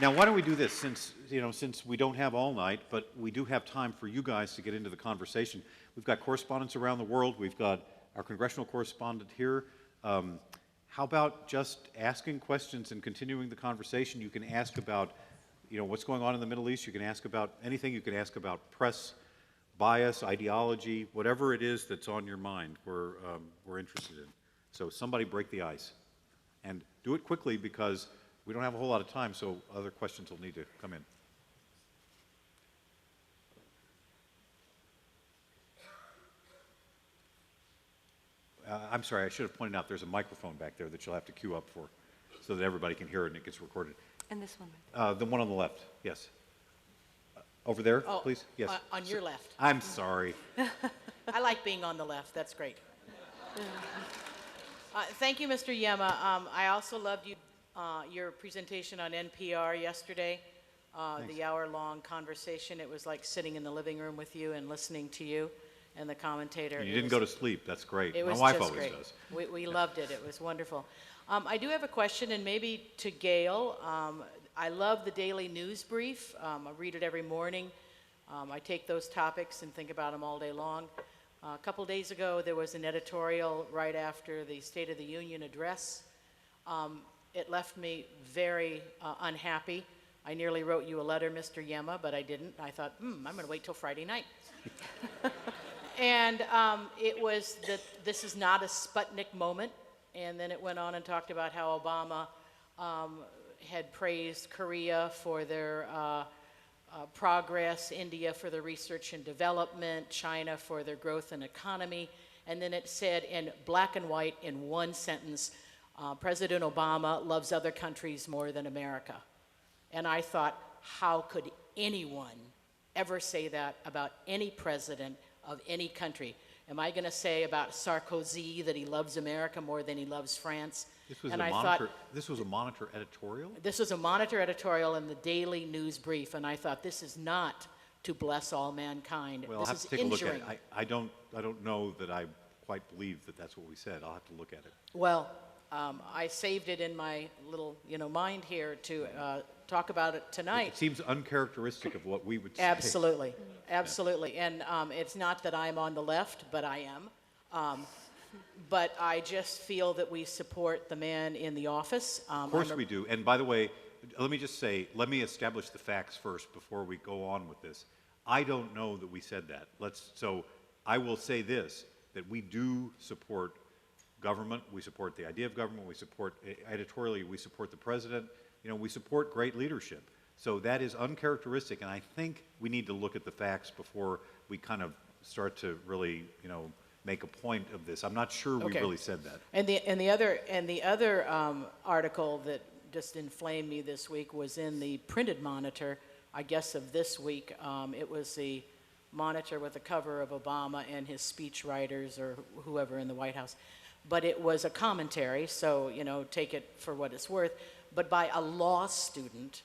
Now, why don't we do this, since we don't have all night, but we do have time for you guys to get into the conversation. We've got correspondents around the world. We've got our congressional correspondent here. How about just asking questions and continuing the conversation? You can ask about, what's going on in the Middle East. You can ask about anything. You can ask about press bias, ideology, whatever it is that's on your mind, we're interested in. So somebody break the ice. And do it quickly because we don't have a whole lot of time, so other questions will need to come in. I'm sorry, I should have pointed out there's a microphone back there that you'll have to queue up for so that everybody can hear it and it gets recorded. And this one? The one on the left, yes. Over there, please? Yes. On your left. I'm sorry. I like being on the left. That's great. Thank you, Mr. Yema. I also loved your presentation on NPR yesterday, the hour-long conversation. It was like sitting in the living room with you and listening to you and the commentator. And you didn't go to sleep. That's great. It was My wife just always great. does. We loved it. It was wonderful. I do have a question, and maybe to Gail. I love the daily news brief. I read it every morning. I take those topics and think about them all day long. A couple days ago, there was an editorial right after the State of the Union address. It left me very unhappy. I nearly wrote you a letter, Mr. Yema, but I didn't. I thought, I'm going to wait till Friday night. And it was that this is not a Sputnik moment. And then it went on and talked about how Obama had praised Korea for their progress, India for their research and development, China for their growth and economy. And then it said in black and white in one sentence, President Obama loves other countries more than America. And I thought, how could anyone ever say that about any president of any country? Am I going to say about Sarkozy that he loves America more than he loves France? This was a Monitor editorial? This was a Monitor editorial in the Daily News Brief, and I thought, this is not to bless all mankind. Well, this I'll have is to take injuring. a look at it. I don't know that I quite believe that that's what we said. I'll have to look at it. Well, I saved it in my little, mind here to talk about it tonight. It seems uncharacteristic of what we would say. Absolutely, absolutely. And it's not that I'm on the left, but I am. But I just feel that we support the man in the office. Of course we do. And by the way, let me just say, let me establish the facts first before we go on with this. I don't know that we said that. So I will say this, that we do support government, we support the idea of government, we support, editorially, we support the president, we support great leadership. So that is uncharacteristic, and I think we need to look at the facts before we kind of start to really, make a point of this. I'm not sure we really said that. And the other article that just inflamed me this week was in the printed Monitor, I guess of this week. It was the Monitor with the cover of Obama and his speechwriters or whoever in the White House. But it was a commentary, so, take it for what it's worth, but by a law student,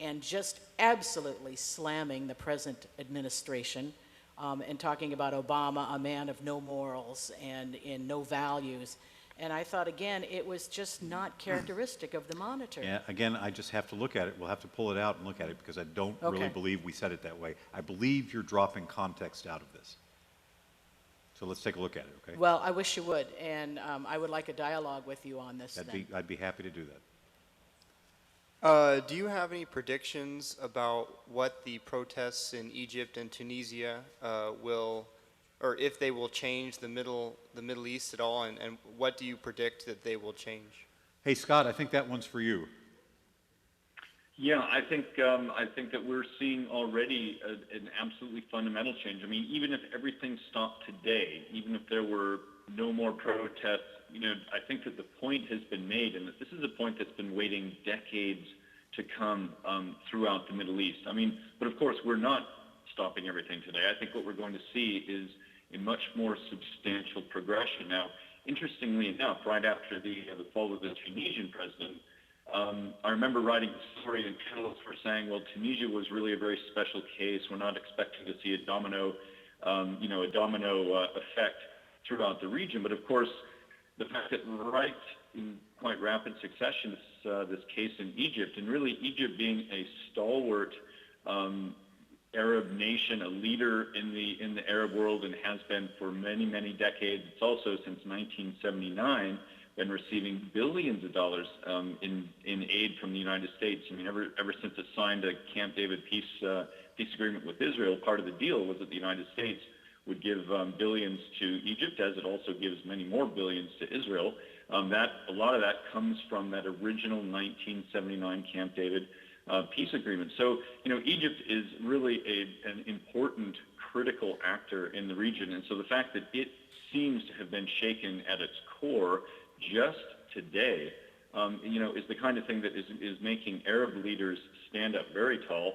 and just absolutely slamming the present administration, and talking about Obama, a man of no morals and in no values. And I thought, again, it was just not characteristic of the Monitor. Yeah, again, I just have to look at it. We'll have to pull it out and look at it because I don't really believe we said it that way. I believe you're dropping context out of this. So let's take a look at it, okay? Well, I wish you would, and I would like a dialogue with you on this. I'd be happy to do that. Do you have any predictions about what the protests in Egypt and Tunisia will, or if they will change the Middle East at all, and what do you predict that they will change? Hey, Scott, I think that one's for you. Yeah, I think that we're seeing already an absolutely fundamental change. I mean, even if everything stopped today, even if there were no more protests, I think that the point has been made, and that this is a point that's been waiting decades to come throughout the Middle East. I mean, but of course, we're not stopping everything today. I think what we're going to see is a much more substantial progression. Now, interestingly enough, right after the fall of the Tunisian president, I remember writing a story and journalists were saying, well, Tunisia was really a very special case. We're not expecting to see a domino effect throughout the region. But of course, the fact that right in quite rapid succession, this case in Egypt, and really Egypt being a stalwart Arab nation, a leader in the Arab world, and has been for many decades. It's also since 1979 been receiving billions of dollars in aid from the United States. I mean, ever since it signed a Camp David peace agreement with Israel, part of the deal was that the United States would give billions to Egypt, as it also gives many more billions to Israel. A lot of that comes from that original 1979 Camp David peace agreement. So, Egypt is really an important, critical actor in the region. And so the fact that it seems to have been shaken at its core just today, is the kind of thing that is making Arab leaders stand up very tall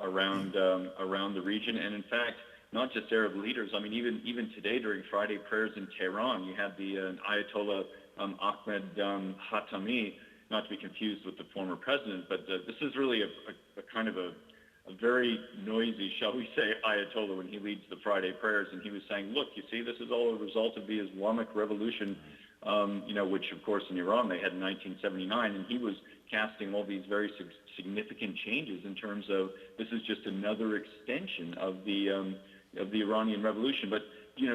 around the region. And in fact, not just Arab leaders. I mean, even today during Friday prayers in Tehran, you had the Ayatollah Ahmed Khatami, not to be confused with the former president, but this is really a kind of a very noisy, shall we say, Ayatollah when he leads the Friday prayers, and he was saying, look, you see, this is all a result of the Islamic Revolution, which of course in Iran they had in 1979, and he was casting all these very significant changes in terms of this is just another extension of the Iranian Revolution. But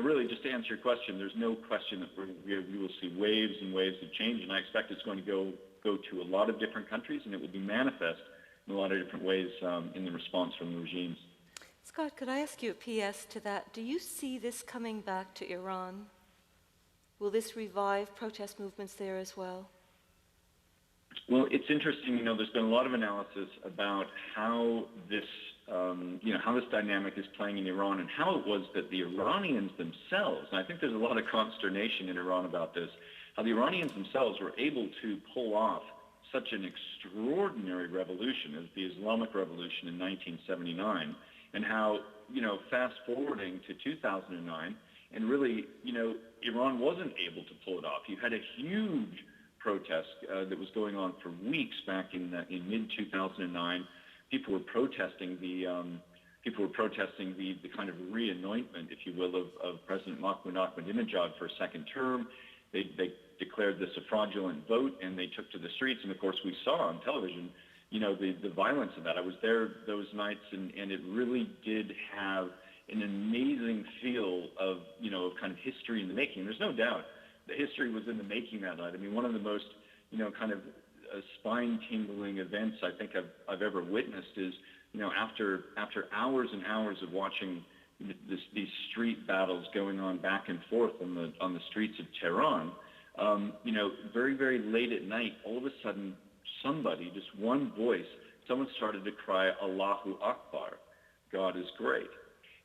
really, just to answer your question, there's no question that we will see waves and waves of change, and I expect it's going to go to a lot of different countries, and it will be manifest in a lot of different ways in the response from the regimes. Scott, could I ask you a PS to that? Do you see this coming back to Iran? Will this revive protest movements there as well? Well, it's interesting. There's been a lot of analysis about how this dynamic is playing in Iran, and how it was that the Iranians themselves, and I think there's a lot of consternation in Iran about this, how the Iranians themselves were able to pull off such an extraordinary revolution as the Islamic Revolution in 1979, and how, fast forwarding to 2009, and really, Iran wasn't able to pull it off. You had a huge protest that was going on for weeks back in mid-2009. People were protesting the kind of reanointment, if you will, of President Mahmoud Ahmadinejad for a second term. They declared this a fraudulent vote, and they took to the streets. And of course, we saw on television, the violence of that. I was there those nights, and it really did have an amazing feel of kind of history in the making. There's no doubt the history was in the making that night. I mean, one of the most kind of spine-tingling events I think I've ever witnessed is, after hours and hours of watching these street battles going on back and forth on the streets of Tehran, very late at night, all of a sudden, somebody, just one voice, someone started to cry, Allahu Akbar, God is great.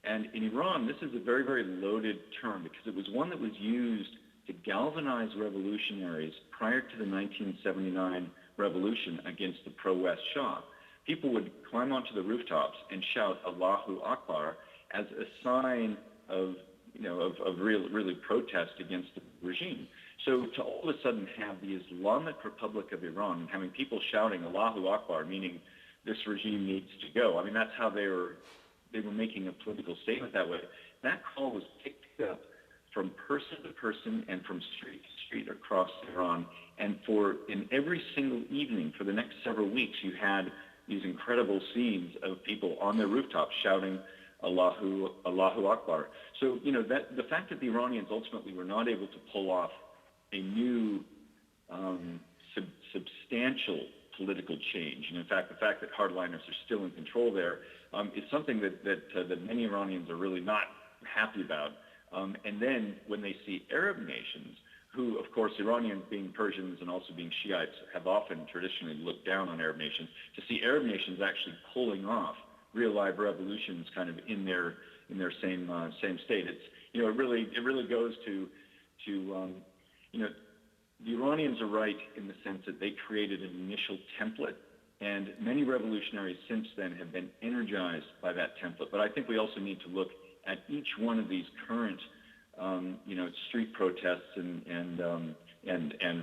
And in Iran, this is a very loaded term, because it was one that was used to galvanize revolutionaries prior to the 1979 revolution against the pro-West Shah. People would climb onto the rooftops and shout Allahu Akbar as a sign of really protest against the regime. So to all of a sudden have the Islamic Republic of Iran and having people shouting Allahu Akbar, meaning this regime needs to go. I mean, that's how they were making a political statement that way. That call was picked up from person to person and from street to street across Iran. And in every single evening for the next several weeks, you had these incredible scenes of people on their rooftops shouting Allahu Akbar. So, the fact that the Iranians ultimately were not able to pull off a new substantial political change, and in fact, the fact that hardliners are still in control there, is something that many Iranians are really not happy about. And then when they see Arab nations, who, of course, Iranians being Persians and also being Shiites, have often traditionally looked down on Arab nations, to see Arab nations actually pulling off real live revolutions kind of in their same state, it really goes to the Iranians are right in the sense that they created an initial template, and many revolutionaries since then have been energized by that template. But I think we also need to look at each one of these current, street protests and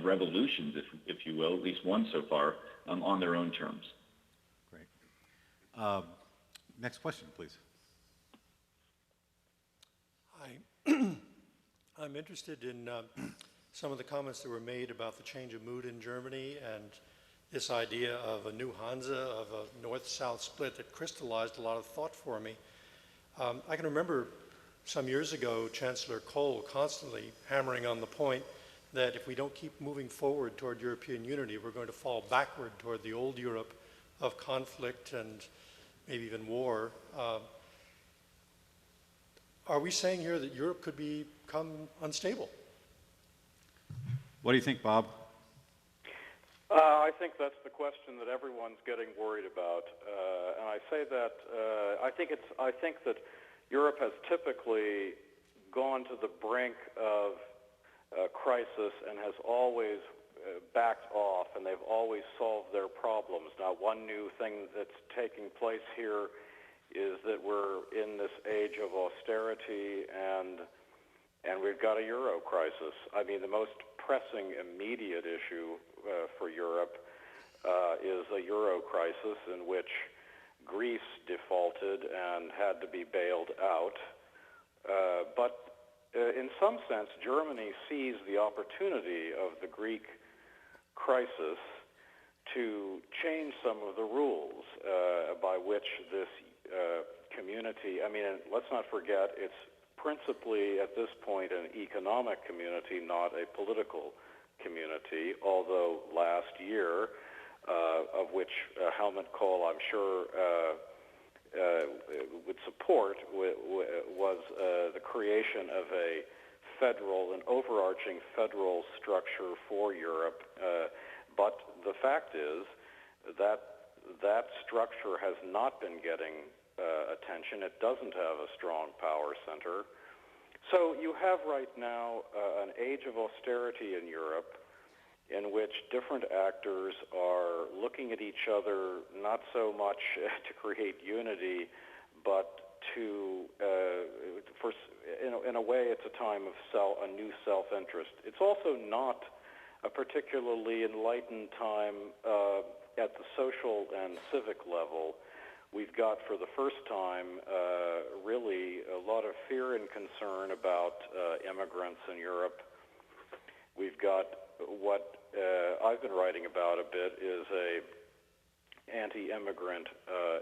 revolutions, if you will, at least one so far, on their own terms. Great. Next question, please. Hi. I'm interested in some of the comments that were made about the change of mood in Germany and this idea of a new Hansa, of a north-south split that crystallized a lot of thought for me. I can remember some years ago, Chancellor Kohl constantly hammering on the point that if we don't keep moving forward toward European unity, we're going to fall backward toward the old Europe of conflict and maybe even war. Are we saying here that Europe could become unstable? What do you think, Bob? I think that's the question that everyone's getting worried about, and I say that I think that Europe has typically gone to the brink of crisis and has always backed off, and they've always solved their problems. Now, one new thing that's taking place here is that we're in this age of austerity, and we've got a euro crisis. I mean, the most pressing immediate issue for Europe is a euro crisis in which Greece defaulted and had to be bailed out. But in some sense, Germany sees the opportunity of the Greek crisis to change some of the rules by which this community, I mean, let's not forget, it's principally at this point an economic community, not a political community, although last year, of which Helmut Kohl, I'm sure, would support, was the creation of an overarching federal structure for Europe. But the fact is that structure has not been getting attention. It doesn't have a strong power center. So you have right now an age of austerity in Europe in which different actors are looking at each other not so much to create unity, but to, in a way, it's a time of a new self-interest. It's also not a particularly enlightened time at the social and civic level. We've got, for the first time, really a lot of fear and concern about immigrants in Europe. We've got what I've been writing about a bit is a anti-immigrant,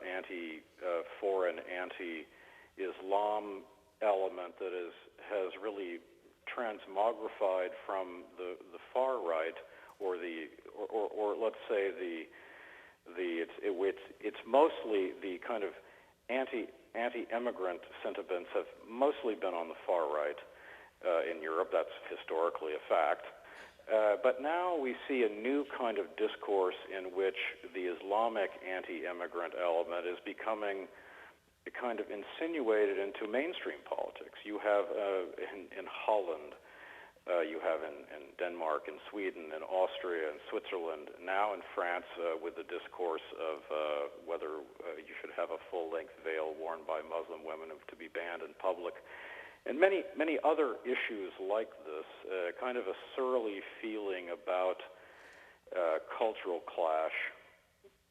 anti-foreign, anti-Islam element that has really transmogrified from the far right, or let's say it's mostly the kind of anti-immigrant sentiments have mostly been on the far right in Europe. That's historically a fact. But now we see a new kind of discourse in which the Islamic anti-immigrant element is becoming kind of insinuated into mainstream politics. You have in Holland, you have in Denmark and Sweden and Austria and Switzerland, now in France with the discourse of whether you should have a full-length veil worn by Muslim women to be banned in public. And many other issues like this, kind of a surly feeling about cultural clash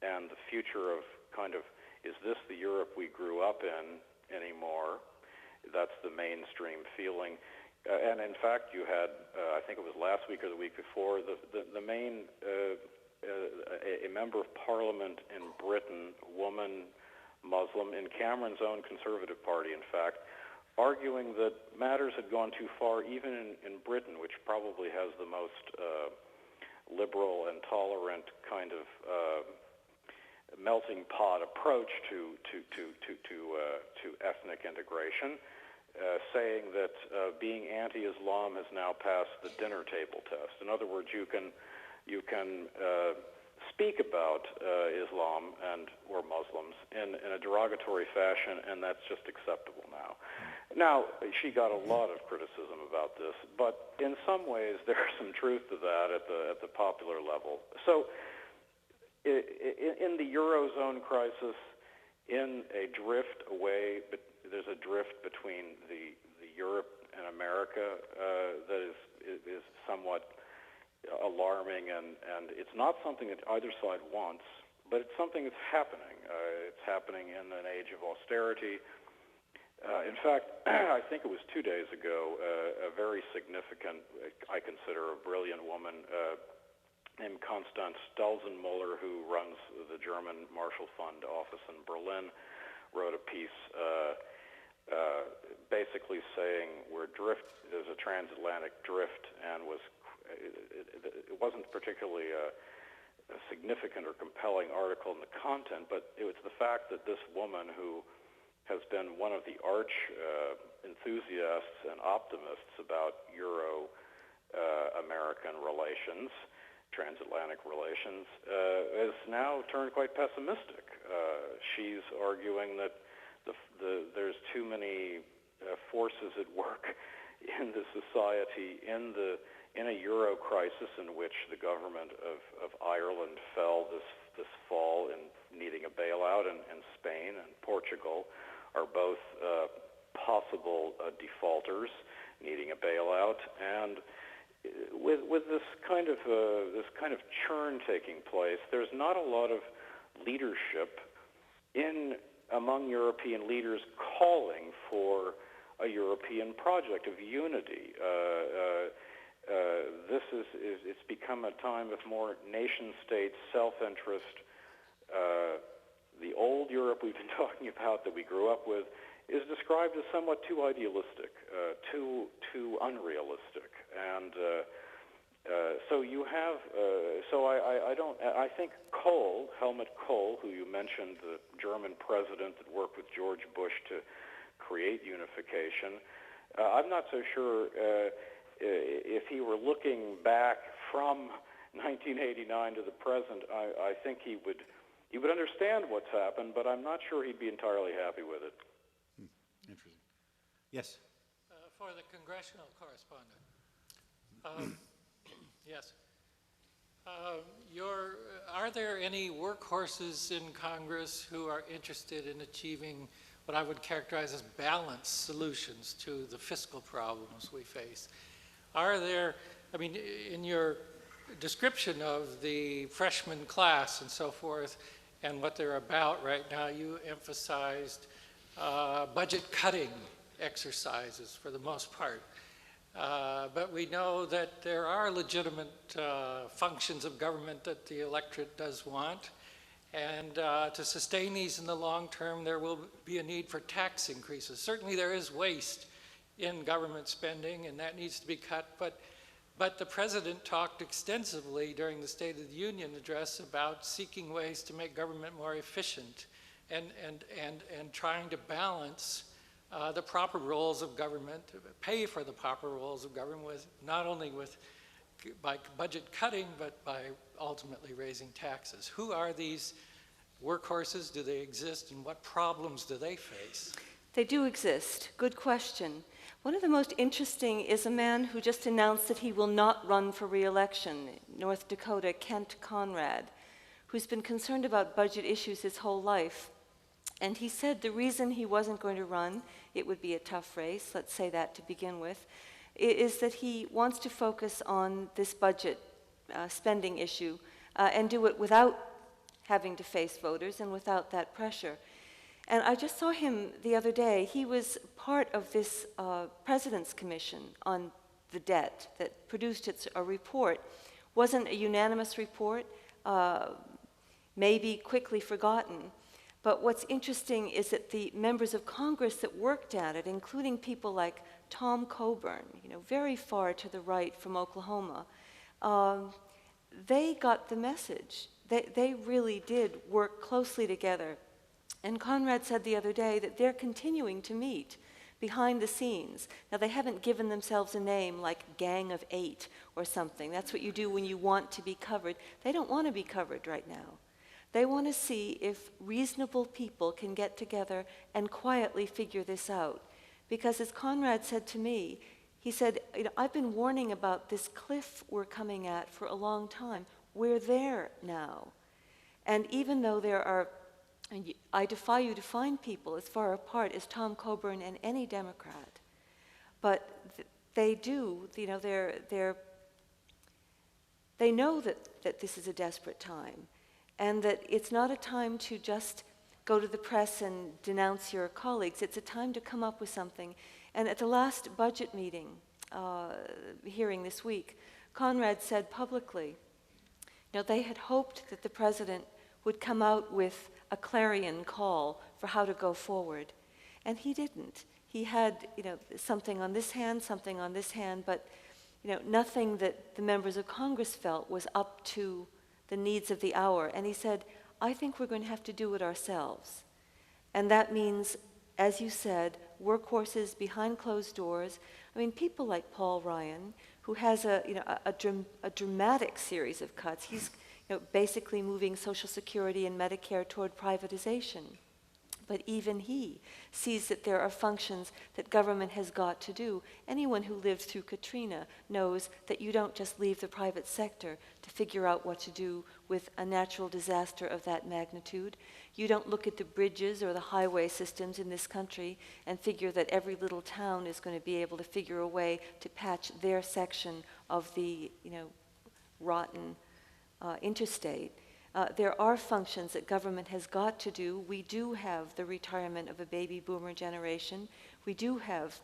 and the future of kind of, is this the Europe we grew up in anymore? That's the mainstream feeling. And in fact, you had, I think it was last week or the week before, the main, a member of parliament in Britain, woman, Muslim, in Cameron's own Conservative Party, in fact, arguing that matters had gone too far, even in Britain, which probably has the most liberal and tolerant kind of melting pot approach to ethnic integration, saying that being anti-Islam has now passed the dinner table test. In other words, you can speak about Islam or Muslims in a derogatory fashion, and that's just acceptable now. Now, she got a lot of criticism about this, but in some ways there's some truth to that at the popular level. So in the Eurozone crisis, in a drift away, but there's a drift between the Europe and America that is somewhat alarming, and it's not something that either side wants, but it's something that's happening. It's happening in an age of austerity. In fact, I think it was 2 days ago, a very significant, I consider a brilliant woman, named Konstanz Stelzenmuller, who runs the German Marshall Fund office in Berlin, wrote a piece basically saying there's a transatlantic drift, and it wasn't particularly a significant or compelling article in the content, but it was the fact that this woman, who has been one of the arch enthusiasts and optimists about Euro-American relations, transatlantic relations, has now turned quite pessimistic. She's arguing that there's too many forces at work in the society in a Euro crisis, in which the government of Ireland fell this fall in needing a bailout, and Spain and Portugal are both possible defaulters needing a bailout, and with this kind of churn taking place, there's not a lot of leadership among European leaders calling for a European project of unity. It's become a time of more nation-state self-interest. The old Europe we've been talking about, that we grew up with, is described as somewhat too idealistic, too unrealistic, and so you have. I think Helmut Kohl, who you mentioned, the German president that worked with George Bush to create unification. I'm not so sure if he were looking back from 1989 to the present. I think he would understand what's happened, but I'm not sure he'd be entirely happy with it. Interesting. Yes. For the congressional correspondent. Yes. Are there any workhorses in Congress who are interested in achieving what I would characterize as balanced solutions to the fiscal problems we face? Are there, in your description of the freshman class and so forth, and what they're about right now, you emphasized budget cutting exercises for the most part. But we know that there are legitimate functions of government that the electorate does want. And to sustain these in the long term, there will be a need for tax increases. Certainly there is waste in government spending, and that needs to be cut. But the president talked extensively during the State of the Union address about seeking ways to make government more efficient and trying to balance the proper roles of government, pay for the proper roles of government, with not only by budget cutting, but by ultimately raising taxes. Who are these workhorses? Do they exist, and what problems do they face? They do exist. Good question. One of the most interesting is a man who just announced that he will not run for re-election, North Dakota, Kent Conrad, who's been concerned about budget issues his whole life. And he said the reason he wasn't going to run, it would be a tough race, let's say that to begin with, is that he wants to focus on this budget spending issue and do it without having to face voters and without that pressure. And I just saw him the other day. He was part of this President's Commission on the debt that produced a report. Wasn't a unanimous report, maybe quickly forgotten. But what's interesting is that the members of Congress that worked at it, including people like Tom Coburn, very far to the right from Oklahoma, they got the message. They really did work closely together. And Conrad said the other day that they're continuing to meet behind the scenes. Now, they haven't given themselves a name like Gang of Eight or something. That's what you do when you want to be covered. They don't want to be covered right now. They want to see if reasonable people can get together and quietly figure this out. Because as Conrad said to me, he said, I've been warning about this cliff we're coming at for a long time. We're there now. And even though there are, I defy you to find people as far apart as Tom Coburn and any Democrat, but they do, they know that this is a desperate time. And that it's not a time to just go to the press and denounce your colleagues. It's a time to come up with something. And at the last budget meeting, hearing this week, Conrad said publicly You know, they had hoped that the president would come out with a clarion call for how to go forward, and he didn't. He had, you know, something on this hand, something on this hand, but, you know, nothing that the members of Congress felt was up to the needs of the hour. And he said, I think we're going to have to do it ourselves. And that means, as you said, workhorses behind closed doors. I mean, people like Paul Ryan, who has a dramatic series of cuts. He's, you know, basically moving Social Security and Medicare toward privatization. But even he sees that there are functions that government has got to do. Anyone who lived through Katrina knows that you don't just leave the private sector to figure out what to do with a natural disaster of that magnitude. You don't look at the bridges or the highway systems in this country and figure that every little town is going to be able to figure a way to patch their section of the, you know, rotten interstate. There are functions that government has got to do. We do have the retirement of a baby boomer generation. We do have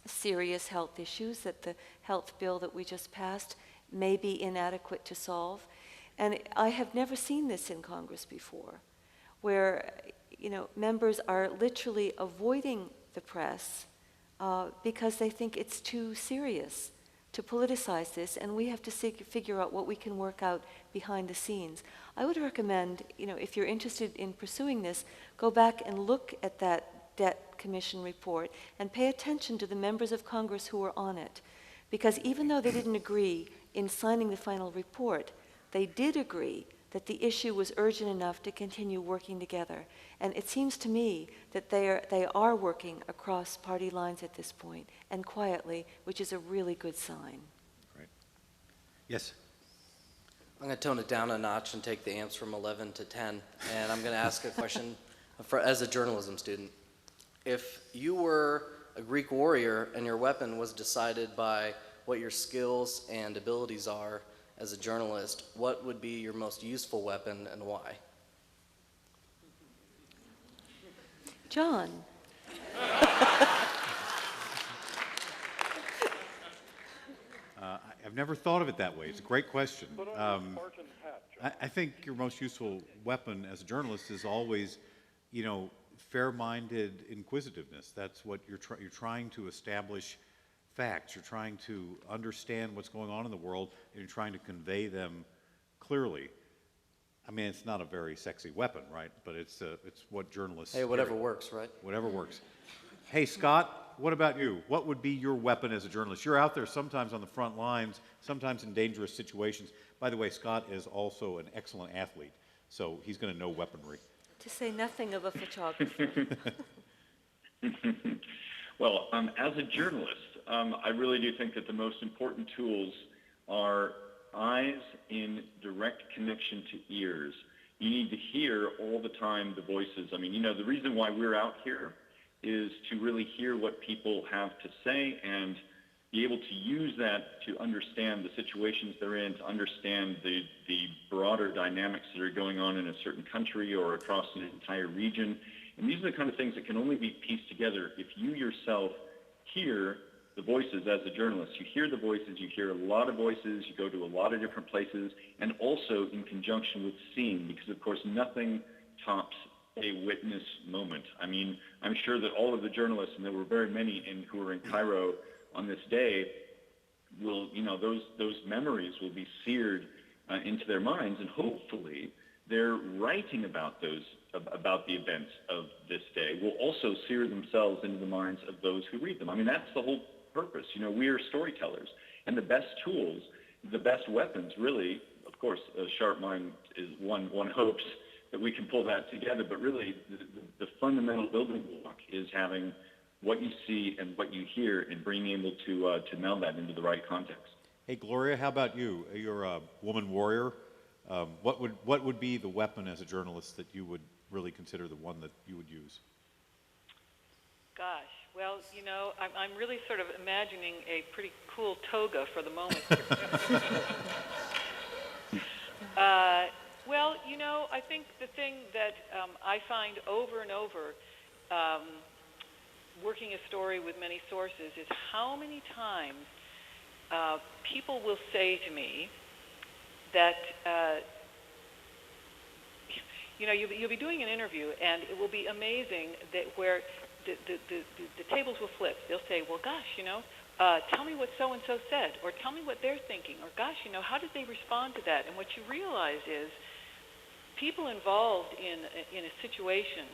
serious health issues that the health bill that we just passed may be inadequate to solve. And I have never seen this in Congress before, where, you know, members are literally avoiding the press because they think it's too serious to politicize this, and we have to figure out what we can work out behind the scenes. I would recommend, you know, if you're interested in pursuing this, go back and look at that Debt Commission report and pay attention to the members of Congress who were on it. Because even though they didn't agree in signing the final report, they did agree that the issue was urgent enough to continue working together. And it seems to me that they are working across party lines at this point, and quietly, which is a really good sign. Right. Yes. I'm going to tone it down a notch and take the amps from 11 to 10, and I'm going to ask a question as a journalism student. If you were a Greek warrior and your weapon was decided by what your skills and abilities are as a journalist, what would be your most useful weapon and why? John. I've never thought of it that way. It's a great question. I think your most useful weapon as a journalist is always, you know, fair-minded inquisitiveness. That's what you're trying to establish facts. You're trying to understand what's going on in the world, and you're trying to convey them clearly. I mean, it's not a very sexy weapon, right? But it's what journalists. Hey, whatever works, right? Whatever works. Hey, Scott, what about you? What would be your weapon as a journalist? You're out there sometimes on the front lines, sometimes in dangerous situations. By the way, Scott is also an excellent athlete, so he's going to know weaponry. To say nothing of a photographer. Well, as a journalist, I really do think that the most important tools are eyes in direct connection to ears. You need to hear all the time the voices. I mean, you know, the reason why we're out here is to really hear what people have to say and be able to use that to understand the situations they're in, to understand the broader dynamics that are going on in a certain country or across an entire region. And these are the kind of things that can only be pieced together if you yourself hear the voices as a journalist. You hear the voices, you hear a lot of voices, you go to a lot of different places, and also in conjunction with seeing, because of course nothing tops a witness moment. I mean, I'm sure that all of the journalists, and there were very many who were in Cairo on this day, will, you know, those memories will be seared into their minds, and hopefully they're writing about the events of this day will also sear themselves into the minds of those who read them. I mean, that's the whole purpose. You know, we are storytellers, and the best tools, the best weapons, really, of course, a sharp mind is one hopes that we can pull that together, but really the fundamental building block is having what you see and what you hear and being able to meld that into the right context. Hey, Gloria, how about you? You're a woman warrior. What would be the weapon as a journalist that you would really consider the one that you would use? Gosh, well, you know, I'm really sort of imagining a pretty cool toga for the moment. Well, you know, I think the thing that I find over and over working a story with many sources is how many times people will say to me that you'll be doing an interview, and it will be amazing that where the tables will flip. They'll say, well, gosh, tell me what so-and-so said, or tell me what they're thinking, or gosh, how did they respond to that? And what you realize is people involved in a situation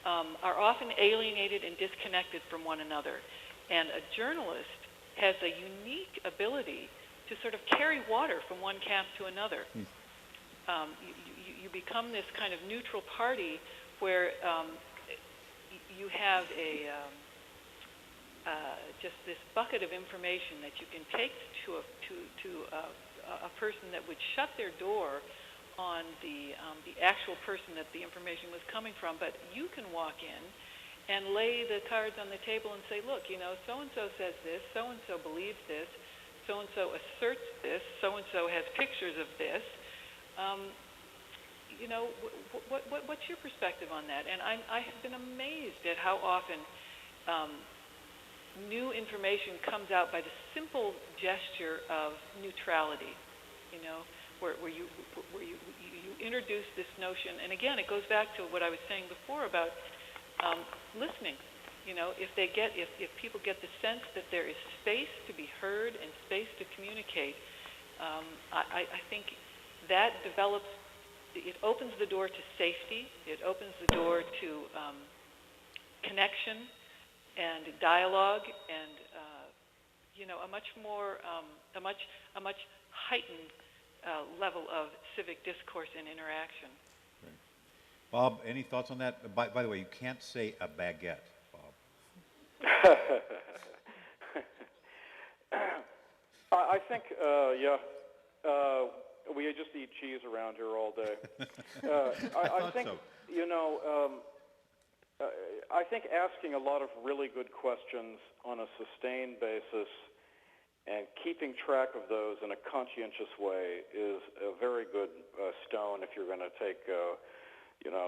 are often alienated and disconnected from one another. And a journalist has a unique ability to sort of carry water from one camp to another. You become this kind of neutral party where you have just this bucket of information that you can take to a person that would shut their door on the actual person that the information was coming from, but you can walk in and lay the cards on the table and say, look, so-and-so says this, so-and-so believes this, so-and-so asserts this, so-and-so has pictures of this. What's your perspective on that? And I have been amazed at how often new information comes out by the simple gesture of neutrality, where you introduce this notion. And again, it goes back to what I was saying before about listening. If people get the sense that there is space to be heard and space to communicate, I think that develops. It opens the door to safety. It opens the door to connection and dialogue, and a much heightened level of civic discourse and interaction. Right. Bob, any thoughts on that? By the way, you can't say a baguette, Bob. I think, we just eat cheese around here all day. I think, so. I think asking a lot of really good questions on a sustained basis and keeping track of those in a conscientious way is a very good stone if you're going to take,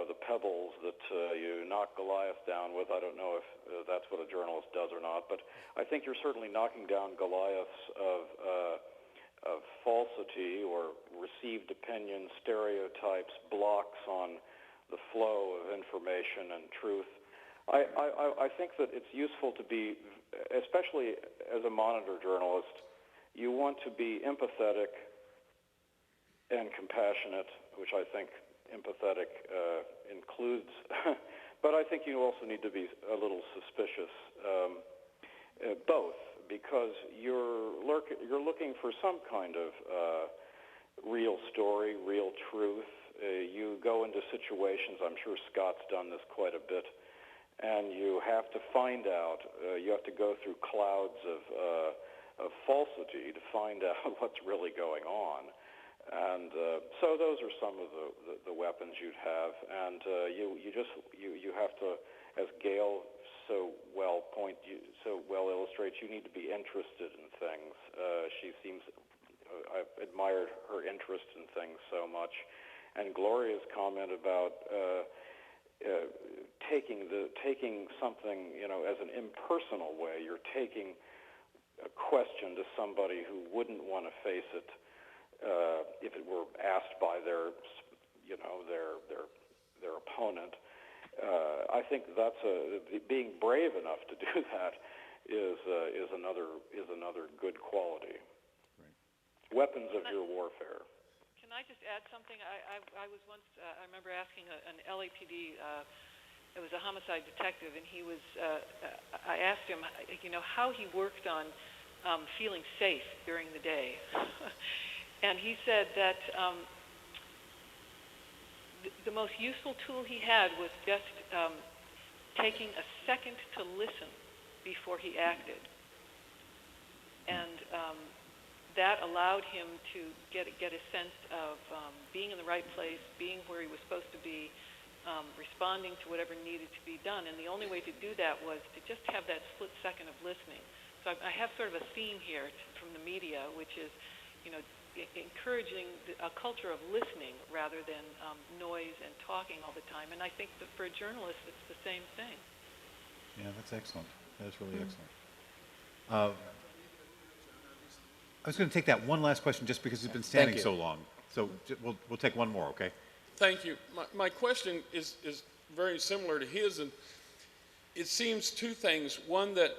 the pebbles that you knock Goliath down with. I don't know if that's what a journalist does or not, but I think you're certainly knocking down Goliaths of falsity or received opinions, stereotypes, blocks on the flow of information and truth. I think that it's useful to be, especially as a monitor journalist, you want to be empathetic and compassionate, which I think empathetic includes, but I think you also need to be a little suspicious, both, because you're looking for some kind of real story, real truth. You go into situations, I'm sure Scott's done this quite a bit, and you have to find out, you have to go through clouds of falsity to find out what's really going on. And so those are some of the weapons you'd have, and you have to, as Gail so well illustrates, you need to be interested in things. She seems, I've admired her interest in things so much, and Gloria's comment about taking something, as an impersonal way. You're taking a question to somebody who wouldn't want to face it if it were asked by their opponent. I think that's being brave enough to do that is another good quality. Right. Weapons of your warfare. Can I just add something? I was once, I remember asking an LAPD, it was a homicide detective, and he was, I asked him, how he worked on feeling safe during the day. And he said that the most useful tool he had was just taking a second to listen before he acted. And that allowed him to get a sense of being in the right place, being where he was supposed to be, responding to whatever needed to be done. And the only way to do that was to just have that split second of listening. So I have sort of a theme here from the media, which is, encouraging a culture of listening rather than noise and talking all the time. And I think that for a journalist, it's the same thing. Yeah, that's excellent. That's really excellent. I was going to take that one last question just because it's been standing so long. So we'll take one more, okay? Thank you. My question is very similar to his, and it seems two things. One, that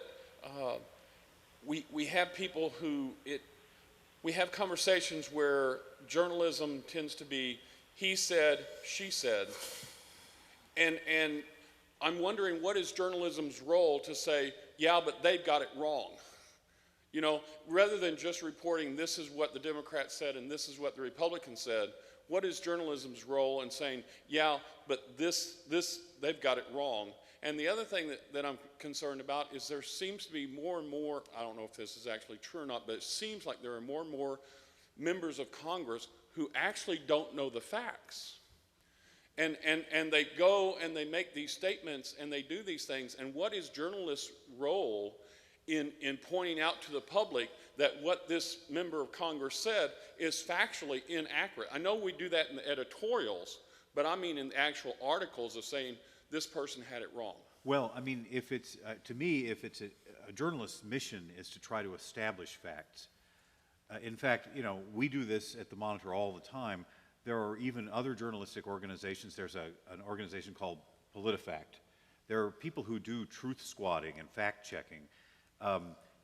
we have people we have conversations where journalism tends to be he said, she said, and I'm wondering, what is journalism's role to say, yeah, but they've got it wrong? You know, rather than just reporting this is what the Democrats said and this is what the Republicans said, what is journalism's role in saying, yeah, but this they've got it wrong? And the other thing that I'm concerned about is there seems to be more and more, I don't know if this is actually true or not, but it seems like there are more and more members of Congress who actually don't know the facts. And they go and they make these statements and they do these things. And what is journalists' role in pointing out to the public that what this member of Congress said is factually inaccurate? I know we do that in the editorials, but I mean in the actual articles of saying this person had it wrong. Well, I mean, if it's, to me, if it's a journalist's mission is to try to establish facts. In fact, you know, we do this at the Monitor all the time. There are even other journalistic organizations. There's an organization called PolitiFact. There are people who do truth squatting and fact checking.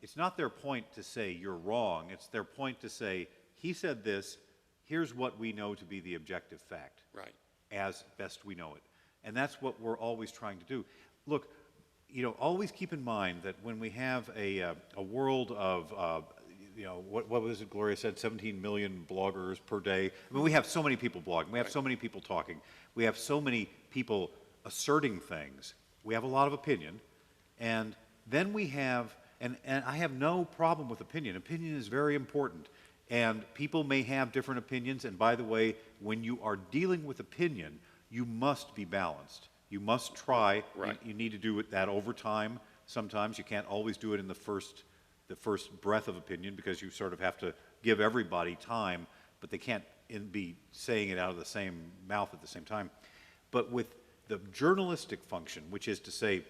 It's not their point to say you're wrong. It's their point to say, he said this, here's what we know to be the objective fact. Right. As best we know it. And that's what we're always trying to do. Look, you know, always keep in mind that when we have a world of, you know, what was it Gloria said, 17 million bloggers per day. I mean, we have so many people blogging. We have so many people talking. We have so many people asserting things. We have a lot of opinion. And then we have, and I have no problem with opinion. Opinion is very important. And people may have different opinions. And by the way, when you are dealing with opinion, you must be balanced. You must try. Right. You need to do that over time. Sometimes you can't always do it in the first breath of opinion, because you sort of have to give everybody time, but they can't be saying it out of the same mouth at the same time. But with the journalistic function, which is to say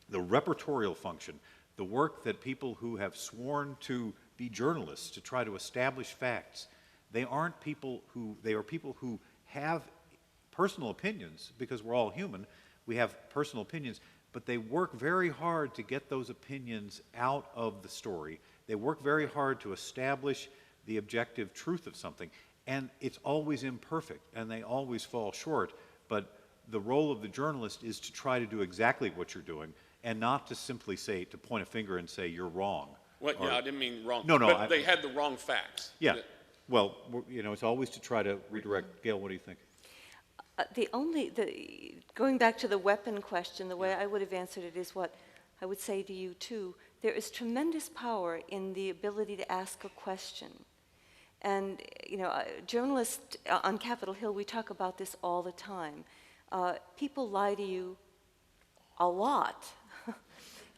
the reportorial function, the work that people who have sworn to be journalists, to try to establish facts, they are people who have personal opinions, because we're all human. We have personal opinions, but they work very hard to get those opinions out of the story. They work very hard to establish the objective truth of something. And it's always imperfect, and they always fall short. But the role of the journalist is to try to do exactly what you're doing, and not to simply say, to point a finger and say, you're wrong. Well, yeah, I didn't mean wrong. No, but they had the wrong facts. Yeah. Well, you know, it's always to try to redirect. Gail, what do you think? Going back to the weapon question, the way I would have answered it is what I would say to you too. There is tremendous power in the ability to ask a question. And, you know, journalists on Capitol Hill, we talk about this all the time. People lie to you a lot.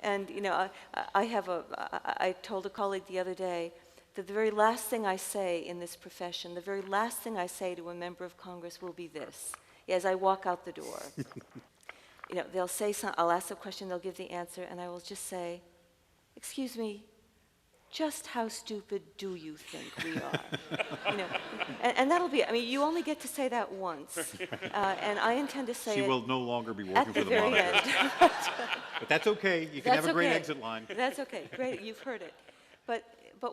And, you know, I told a colleague the other day that the very last thing I say in this profession, the very last thing I say to a member of Congress will be this. As I walk out the door, you know, they'll say I'll ask a question, they'll give the answer, and I will just say, excuse me, just how stupid do you think we are? You know, and that'll be, I mean, you only get to say that once, and I intend to say She it will no longer be working at for the the very Monitor. end. But that's okay. You can have a great okay. exit line. That's okay. Great, you've heard it. But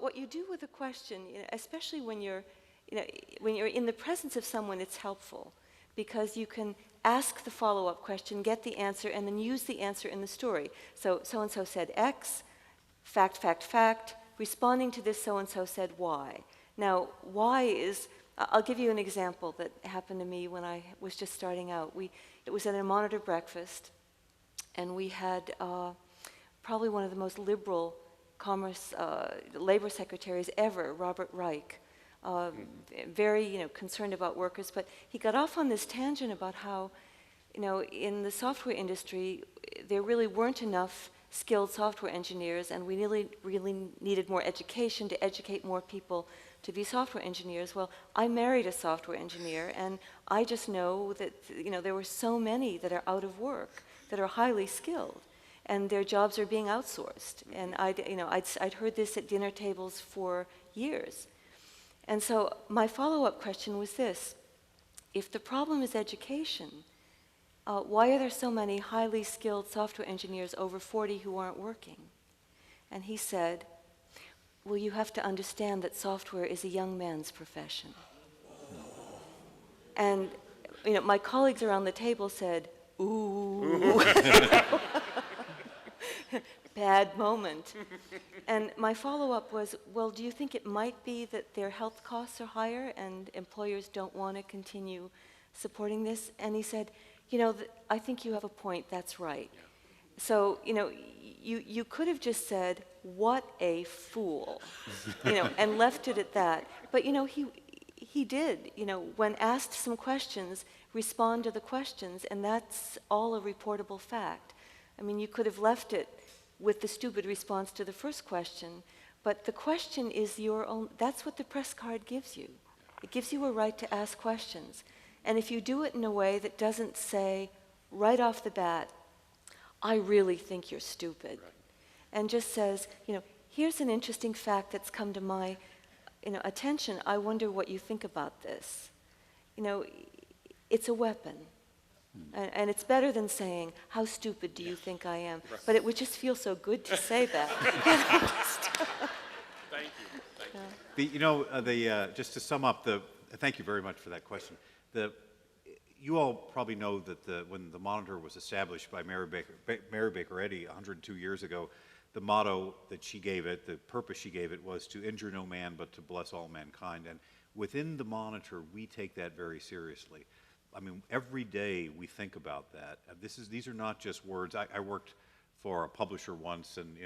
what you do with a question, you know, especially when you're in the presence of someone, it's helpful, because you can ask the follow-up question, get the answer, and then use the answer in the story. So so-and-so said X, fact, fact, fact. Responding to this, so-and-so said Y. Now, Y is, I'll give you an example that happened to me when I was just starting out. It was at a Monitor breakfast, and we had probably one of the most liberal labor secretaries ever, Robert Reich. Very, you know, concerned about workers, but he got off on this tangent about how, you know, in the software industry, there really weren't enough skilled software engineers, and we really needed more education to educate more people to be software engineers. Well, I married a software engineer, and I just know that, you know, there were so many that are out of work, that are highly skilled, and their jobs are being outsourced. And I'd heard this at dinner tables for years. And so my follow-up question was this: if the problem is education, why are there so many highly skilled software engineers over 40 who aren't working? And he said, well, you have to understand that software is a young man's profession. And my colleagues around the table said, ooh. Bad moment. And my follow-up was, well, do you think it might be that their health costs are higher and employers don't want to continue supporting this? And he said, I think you have a point, that's right. So, you could have just said, what a fool, and left it at that. But, he did, when asked some questions, respond to the questions, and that's all a reportable fact. I mean, you could have left it with the stupid response to the first question, but the question is your own. That's what the press card gives you. It gives you a right to ask questions. And if you do it in a way that doesn't say right off the bat, I really think you're stupid, and just says, here's an interesting fact that's come to my attention. I wonder what you think about this. It's a weapon. And it's better than saying, how stupid do you think I am? But it would just feel so good to say that. Thank you. Just to sum up, thank you very much for that question. You all probably know that when the Monitor was established by Mary Baker Eddy 102 years ago, the motto that she gave it, the purpose she gave it, was to injure no man but to bless all mankind. And within the Monitor, we take that very seriously. I mean, every day we think about that. These are not just words. I worked for a publisher once, and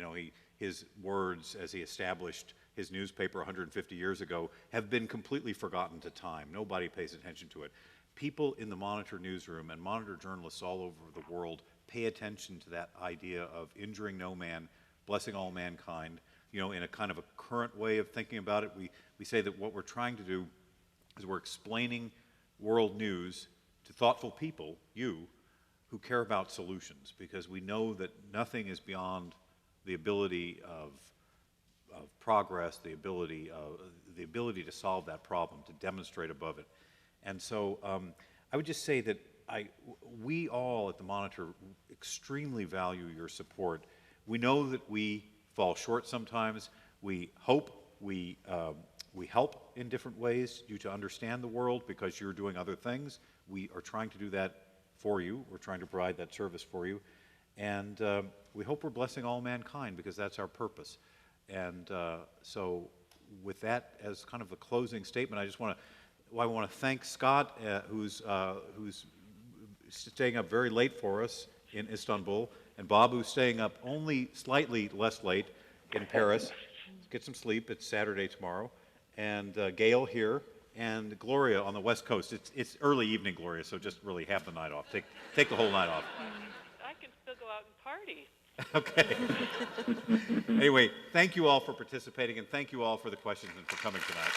his words as he established his newspaper 150 years ago have been completely forgotten to time. Nobody pays attention to it. People in the Monitor newsroom and Monitor journalists all over the world pay attention to that idea of injuring no man, blessing all mankind, in a kind of a current way of thinking about it. We say that what we're trying to do is we're explaining world news to thoughtful people, you, who care about solutions, because we know that nothing is beyond the ability of progress, the ability to solve that problem, to demonstrate above it. And so I would just say that we all at the Monitor extremely value your support. We know that we fall short sometimes. We hope we help in different ways you to understand the world because you're doing other things. We are trying to do that for you. We're trying to provide that service for you. And we hope we're blessing all mankind because that's our purpose. And so with that as kind of a closing statement, I want to thank Scott, who's staying up very late for us in Istanbul, and Bob, who's staying up only slightly less late in Paris. Get some sleep. It's Saturday tomorrow. And Gail here, and Gloria on the West Coast. It's early evening, Gloria, so just really have the night off. Take the whole night off. I can still go out and party. Okay. Anyway, thank you all for participating, and thank you all for the questions and for coming tonight.